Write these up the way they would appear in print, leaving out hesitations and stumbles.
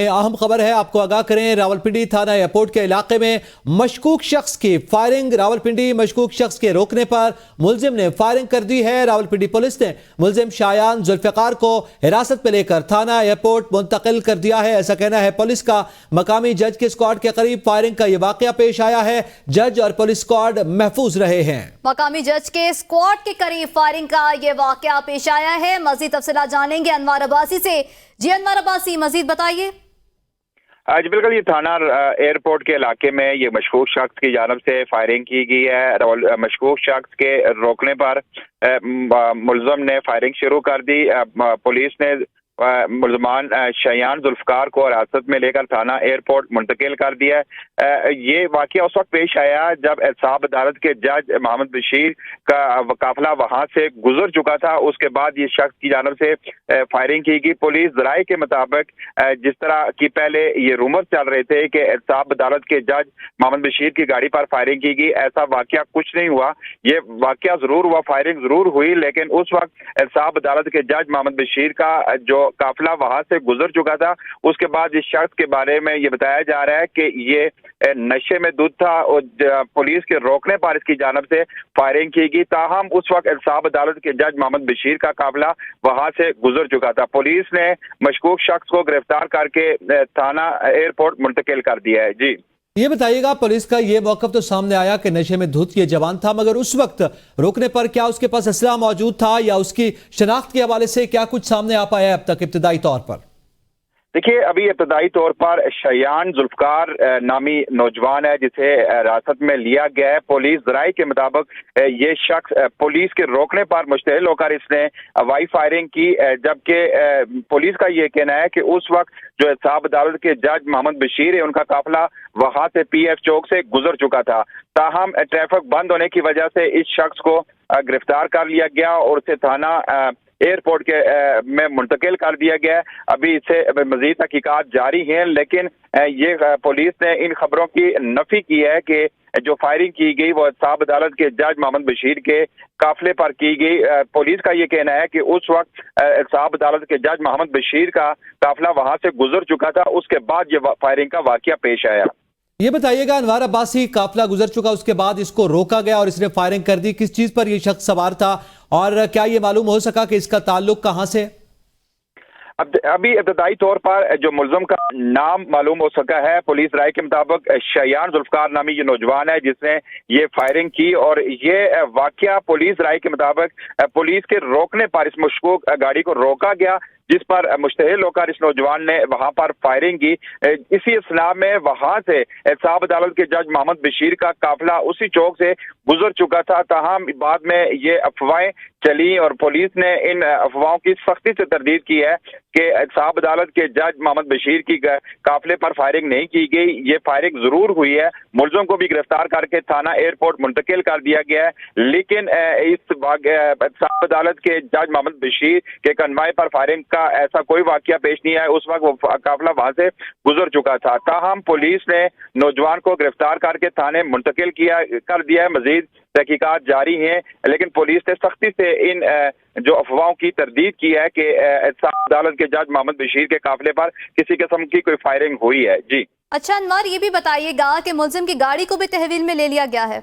اہم خبر ہے، آپ کو آگاہ کریں، راولپنڈی تھانہ ایئرپورٹ کے علاقے میں مشکوک شخص کی فائرنگ۔ راولپنڈی مشکوک شخص کے روکنے پر ملزم نے فائرنگ کر دی ہے۔ راولپنڈی پولیس نے ملزم شایان ذوالفقار کو حراست میں لے کر تھانہ ایئرپورٹ منتقل کر دیا ہے، ایسا کہنا ہے پولیس کا۔ مقامی جج کے اسکواڈ کے قریب فائرنگ کا یہ واقعہ پیش آیا ہے، جج اور پولیس اسکواڈ محفوظ رہے ہیں۔ مقامی جج کے اسکواڈ کے قریب فائرنگ کا یہ واقعہ پیش آیا ہے۔ مزید تفصیلات جانیں گے انوار عباسی سے۔ جی انوار عباسی، مزید بتائیے۔ جی بالکل، یہ تھانہ ایئرپورٹ کے علاقے میں یہ مشکوک شخص کی جانب سے فائرنگ کی گئی ہے۔ مشکوک شخص کے روکنے پر ملزم نے فائرنگ شروع کر دی۔ پولیس نے ملزمان شایان ذوالفقار کو حراست میں لے کر تھانہ ایئرپورٹ منتقل کر دیا ہے۔ یہ واقعہ اس وقت پیش آیا جب احتساب عدالت کے جج محمد بشیر کا قافلہ وہاں سے گزر چکا تھا۔ اس کے بعد یہ شخص کی جانب سے فائرنگ کی گئی۔ پولیس ذرائع کے مطابق جس طرح کی پہلے یہ رومر چل رہے تھے کہ احتساب عدالت کے جج محمد بشیر کی گاڑی پر فائرنگ کی گئی، ایسا واقعہ کچھ نہیں ہوا۔ یہ واقعہ ضرور ہوا، فائرنگ ضرور ہوئی، لیکن اس وقت احتساب عدالت کے جج محمد بشیر کا جو قافلہ وہاں سے گزر چکا تھا۔ اس کے بعد اس شخص کے بارے میں یہ بتایا جا رہا ہے کہ یہ نشے میں دھت تھا اور پولیس کے روکنے پر اس کی جانب سے فائرنگ کی گئی۔ تاہم اس وقت احتساب عدالت کے جج محمد بشیر کا قافلہ وہاں سے گزر چکا تھا۔ پولیس نے مشکوک شخص کو گرفتار کر کے تھانہ ایئرپورٹ منتقل کر دیا ہے۔ جی یہ بتائیے گا، پولیس کا یہ موقف تو سامنے آیا کہ نشے میں دھت یہ جوان تھا، مگر اس وقت روکنے پر کیا اس کے پاس اسلحہ موجود تھا یا اس کی شناخت کے حوالے سے کیا کچھ سامنے آ پایا ہے اب تک ابتدائی طور پر؟ دیکھیے، ابھی ابتدائی طور پر شایان ذوالفقار نامی نوجوان ہے جسے حراست میں لیا گیا ہے۔ پولیس ذرائع کے مطابق یہ شخص پولیس کے روکنے پر مشتعل ہو کر اس نے ہوائی فائرنگ کی، جبکہ پولیس کا یہ کہنا ہے کہ اس وقت جو احتساب عدالت کے جج محمد بشیر ہے ان کا قافلہ وہاں سے پی ایف چوک سے گزر چکا تھا۔ تاہم ٹریفک بند ہونے کی وجہ سے اس شخص کو گرفتار کر لیا گیا اور اسے تھانہ ایئرپورٹ کے میں منتقل کر دیا گیا۔ ابھی اسے مزید تحقیقات جاری ہیں، لیکن یہ پولیس نے ان خبروں کی نفی کی ہے کہ جو فائرنگ کی گئی وہ احتساب عدالت کے جج محمد بشیر کے قافلے پر کی گئی۔ پولیس کا یہ کہنا ہے کہ اس وقت احتساب عدالت کے جج محمد بشیر کا قافلہ وہاں سے گزر چکا تھا، اس کے بعد یہ فائرنگ کا واقعہ پیش آیا۔ یہ بتائیے گا انوار عباسی، قافلہ گزر چکا، اس کے بعد اس کو روکا گیا اور اس نے فائرنگ کر دی، کس چیز پر یہ شخص سوار تھا اور کیا یہ معلوم ہو سکا کہ اس کا تعلق کہاں سے؟ ابھی ابتدائی طور پر جو ملزم کا نام معلوم ہو سکا ہے، پولیس رائے کے مطابق شایان ذوالفقار نامی یہ نوجوان ہے جس نے یہ فائرنگ کی، اور یہ واقعہ پولیس رائے کے مطابق پولیس کے روکنے پر اس مشکوک گاڑی کو روکا گیا، جس پر مشتعل ہو کر اس نوجوان نے وہاں پر فائرنگ کی۔ اسی اثناء میں وہاں سے احتساب عدالت کے جج محمد بشیر کا قافلہ اسی چوک سے گزر چکا تھا۔ تاہم بعد میں یہ افواہیں چلی اور پولیس نے ان افواہوں کی سختی سے تردید کی ہے کہ احتساب عدالت کے جج محمد بشیر کی قافلے پر فائرنگ نہیں کی گئی، یہ فائرنگ ضرور ہوئی ہے۔ ملزم کو بھی گرفتار کر کے تھانہ ایئرپورٹ منتقل کر دیا گیا ہے، لیکن اس احتساب عدالت کے جج محمد بشیر کے کنوائے پر فائرنگ کا ایسا کوئی واقعہ پیش نہیں آیا، اس وقت وہ قافلہ وہاں سے گزر چکا تھا۔ تاہم پولیس نے نوجوان کو گرفتار کر کے تھانے منتقل کر دیا ہے، مزید تحقیقات جاری ہیں، لیکن پولیس نے سختی سے ان جو افواہوں کی تردید کی ہے کہ احتساب عدالت کے جج محمد بشیر کے قافلے پر کسی قسم کی کوئی فائرنگ ہوئی ہے۔ جی اچھا انوار، یہ بھی بتائیے گا کہ ملزم کی گاڑی کو بھی تحویل میں لے لیا گیا ہے؟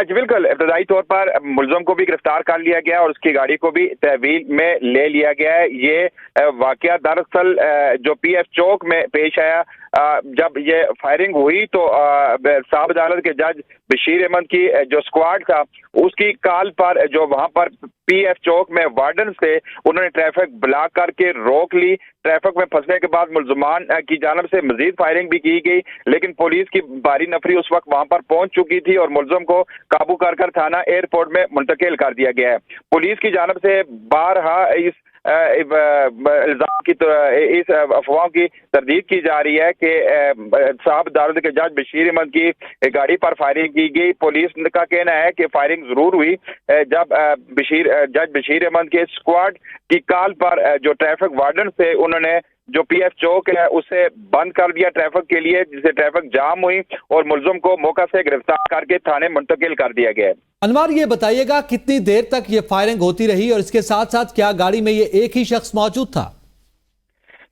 جی بالکل، ابتدائی طور پر ملزم کو بھی گرفتار کر لیا گیا اور اس کی گاڑی کو بھی تحویل میں لے لیا گیا ہے۔ یہ واقعہ دراصل جو پی ایف چوک میں پیش آیا، جب یہ فائرنگ ہوئی تو احتساب عدالت کے جج بشیر احمد کی جو اسکواڈ تھا اس کی کال پر جو وہاں پر پی ایف چوک میں وارڈن سے انہوں نے ٹریفک بلاک کر کے روک لی۔ ٹریفک میں پھنسنے کے بعد ملزمان کی جانب سے مزید فائرنگ بھی کی گئی، لیکن پولیس کی بھاری نفری اس وقت وہاں پر پہنچ چکی تھی اور ملزم کو قابو کر تھانہ ایئرپورٹ میں منتقل کر دیا گیا ہے۔ پولیس کی جانب سے بارہا اس الزام کی اس افواہوں کی تردید کی جا رہی ہے کہ احتساب عدالت کے جج بشیر احمد کی گاڑی پر فائرنگ کی گئی۔ پولیس کا کہنا ہے کہ فائرنگ ضرور ہوئی جب جج بشیر احمد کے اسکواڈ کی کال پر جو ٹریفک وارڈن سے انہوں نے جو پی ایف چوک ہے اسے بند کر دیا ٹریفک کے لیے، جس سے ٹریفک جام ہوئی اور ملزم کو موقع سے گرفتار کر کے تھانے منتقل کر دیا گیا۔ انوار، یہ بتائیے گا کتنی دیر تک یہ فائرنگ ہوتی رہی اور اس کے ساتھ ساتھ کیا گاڑی میں یہ ایک ہی شخص موجود تھا؟